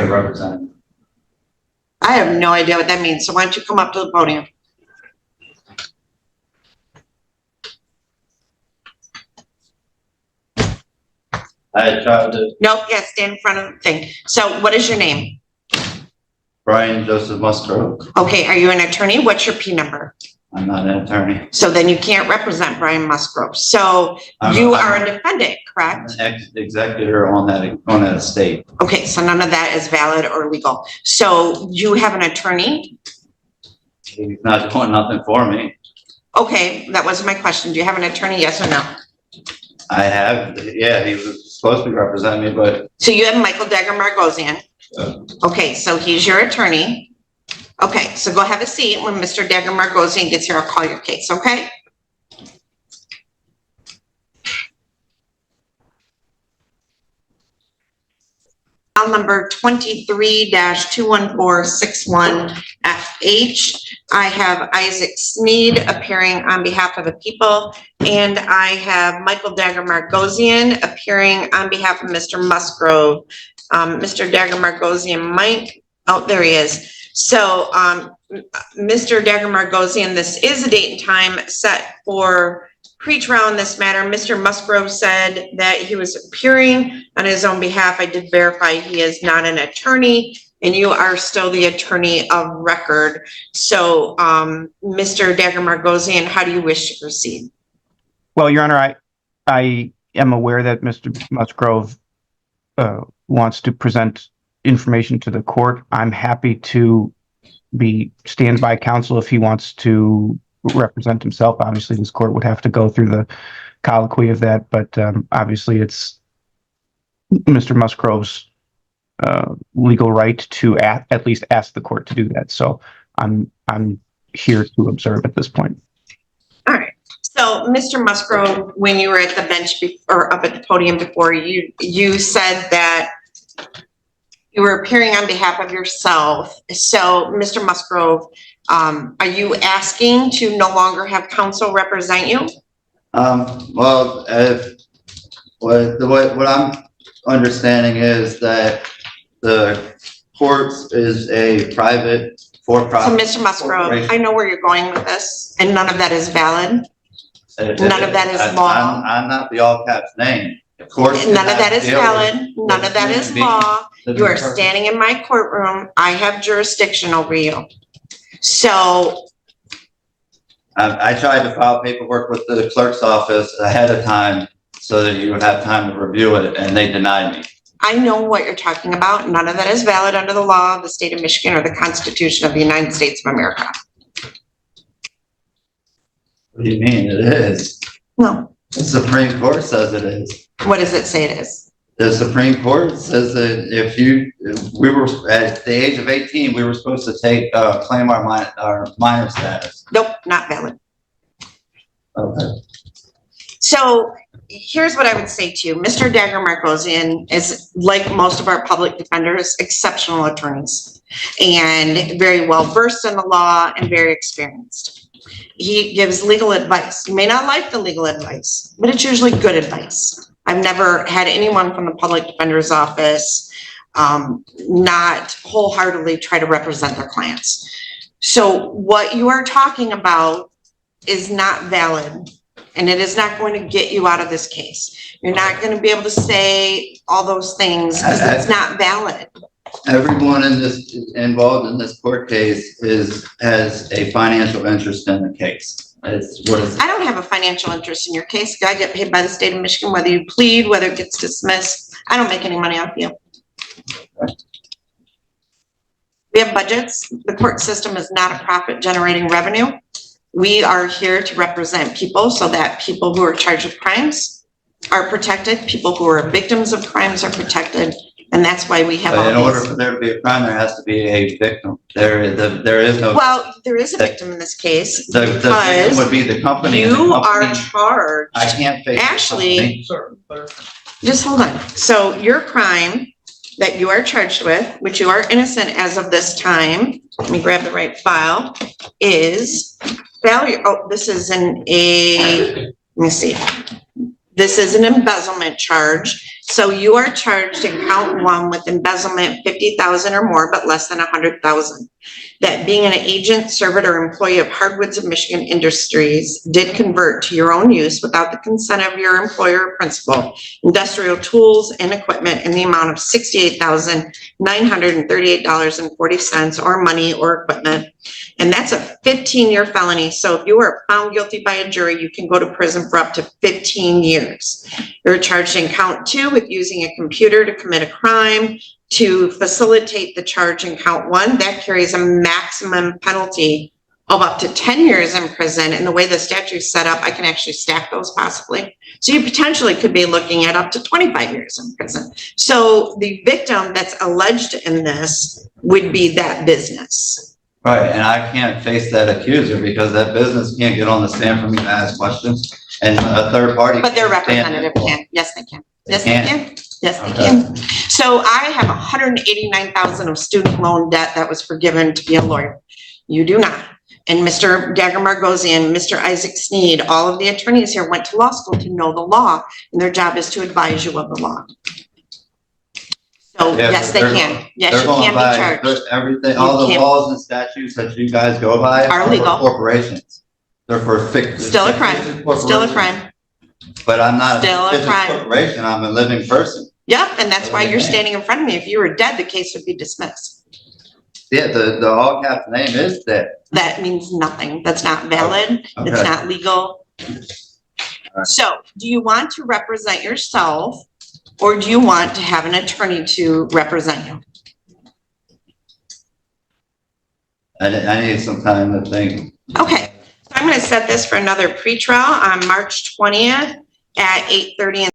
Representative. I have no idea what that means. So why don't you come up to the podium? I tried to. Nope. Yeah, stand in front of the thing. So what is your name? Brian Joseph Musgrove. Okay. Are you an attorney? What's your P number? I'm not an attorney. So then you can't represent Brian Musgrove. So you are a defendant, correct? I'm an executor on that estate. Okay. So none of that is valid or legal. So you have an attorney? He's not doing nothing for me. Okay. That wasn't my question. Do you have an attorney? Yes or no? I have, yeah, he was supposed to represent me, but. So you have Michael Dagger Margosian. Okay, so he's your attorney. Okay, so go have a seat. When Mr. Dagger Margosian gets here, I'll call your case, okay? File number 23-21461FH. I have Isaac Sneed appearing on behalf of the people, and I have Michael Dagger Margosian appearing on behalf of Mr. Musgrove. Mr. Dagger Margosian might, oh, there he is. So, Mr. Dagger Margosian, this is a date and time set for pre-trial in this matter. Mr. Musgrove said that he was appearing on his own behalf. I did verify he is not an attorney, and you are still the attorney of record. So, Mr. Dagger Margosian, how do you wish to proceed? Well, Your Honor, I am aware that Mr. Musgrove wants to present information to the court. I'm happy to be standby counsel if he wants to represent himself. Obviously, this court would have to go through the colloquy of that, but obviously it's Mr. Musgrove's legal right to at least ask the court to do that. So I'm here to observe at this point. All right. So, Mr. Musgrove, when you were at the bench or up at the podium before, you said that you were appearing on behalf of yourself. So, Mr. Musgrove, are you asking to no longer have counsel represent you? Well, what I'm understanding is that the courts is a private for-profit. So, Mr. Musgrove, I know where you're going with this, and none of that is valid. None of that is law. I'm not the all caps name. Of course. None of that is valid. None of that is law. You are standing in my courtroom. I have jurisdiction over you. So. I tried to file paperwork with the clerk's office ahead of time so that you would have time to review it, and they denied me. I know what you're talking about. None of that is valid under the law of the state of Michigan or the Constitution of the United States of America. What do you mean it is? No. The Supreme Court says it is. What does it say it is? The Supreme Court says that if we were at the age of 18, we were supposed to claim our minor status. Nope, not valid. Okay. So here's what I would say to you. Mr. Dagger Margosian is, like most of our public defenders, exceptional attorneys and very well versed in the law and very experienced. He gives legal advice. You may not like the legal advice, but it's usually good advice. I've never had anyone from the public defender's office not wholeheartedly try to represent their clients. So what you are talking about is not valid, and it is not going to get you out of this case. You're not going to be able to say all those things because it's not valid. Everyone involved in this court case has a financial interest in the case. I don't have a financial interest in your case. I get paid by the state of Michigan, whether you plead, whether it gets dismissed. I don't make any money off you. We have budgets. The court system is not a profit generating revenue. We are here to represent people so that people who are charged with crimes are protected. People who are victims of crimes are protected. And that's why we have all in order for there to be a crime, there has to be a victim. There is no. Well, there is a victim in this case. The victim would be the company. You are charged. I can't face actually. Just hold on. So your crime that you are charged with, which you are innocent as of this time. Let me grab the right file. Is failure. Oh, this is let me see. This is an embezzlement charge. So you are charged in count one with embezzlement 50,000 or more, but less than 100,000. That being an agent, servant, or employee of Hardwoods of Michigan Industries did convert to your own use without the consent of your employer or principal, industrial tools and equipment in the amount of $68,938.40 or money or equipment. And that's a 15-year felony. So if you are found guilty by a jury, you can go to prison for up to 15 years. You're charged in count two with using a computer to commit a crime. To facilitate the charge in count one, that carries a maximum penalty of up to 10 years in prison. And the way the statute's set up, I can actually stack those possibly. So you potentially could be looking at up to 25 years in prison. So the victim that's alleged in this would be that business. Right, and I can't face that accuser because that business can't get on the stand for me to ask questions, and a third party. But their can't stand representative it. can. Yes, they can. Yes, They they can? can. Yes, they Okay. can. So I have 189,000 of student loan debt that was forgiven to be a lawyer. You do not. And Mr. Dagger Margosian, Mr. Isaac Sneed, all of the attorneys here went to law school to know the law, and their job is to advise you of the law. So Yeah, yes, they they're can. Yes, They're you going can be by charged. everything, all You the can't- laws and statutes that you guys go by Are are for legal. corporations. They're for fictitious. Still a crime. Still a crime. But I'm not a Still a fictitious crime. corporation, I'm a living person. Yep, and that's why you're Okay. standing in front of me. If you were dead, the case would be dismissed. Yeah, the all caps name is that. That means nothing. That's not valid. It's Okay. not legal. right. So do you want to represent yourself or do you want to have an attorney to represent you? I need some time to think. Okay, so I'm going to set this for another pretrial on March 20th at 8:30.